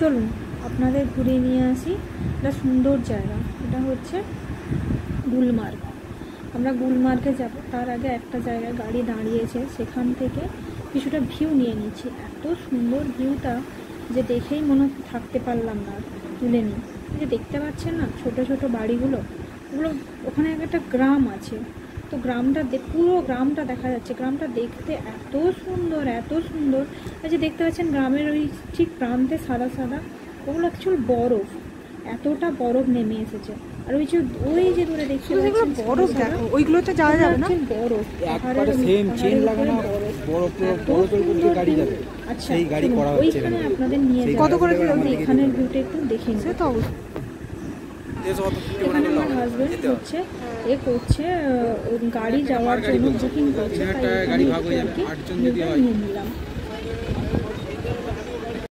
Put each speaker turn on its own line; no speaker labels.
চলুন আপনাদের ঘুরিয়ে নিয়ে আসি একটা সুন্দর জায়গা। এটা হচ্ছে গুলমার্গ। আমরা গুলমার্গে যাব, তার আগে একটা জায়গায় গাড়ি দাঁড়িয়েছে, সেখান থেকে কিছুটা ভিউ নিয়ে নিচ্ছি। এত সুন্দর ভিউটা যে দেখেই মনে থাকতে পারলাম না, তুলে নিই। যে দেখতে পাচ্ছেন না ছোট ছোট বাড়িগুলো, ওগুলো ওখানে একটা গ্রাম আছে। তো গ্রামটা পুরো গ্রামটা দেখা যাচ্ছে। গ্রামটা দেখতে এত সুন্দর এত সুন্দর। যে দেখতে পাচ্ছেন গ্রামের ওই ঠিক প্রান্তে সাদা সাদা, ওগুলো অ্যাকচুয়াল বরফ, এতটা বরফ নেমে এসেছে। আর ওই যে দূরে দেখতে পাচ্ছেন
বরফ, দেখো ওইগুলোতে যাওয়া যাবে না,
বরফ
একবারে সেম চেন লাগানো বরফ বরফের উপর দিয়ে গাড়ি যাবে।
আচ্ছা
সেই গাড়ি করা হচ্ছে
ওইখানে আপনাদের নিয়ে যাবে।
কত করে
এখানের ভিউটা একটু দেখে নিন।
তো অবশ্যই
এখানে আমার হাজবেন্ড হচ্ছে করছে গাড়ি যাওয়ার জন্য বুকিং করছে, তাই নিয়ে নিলাম।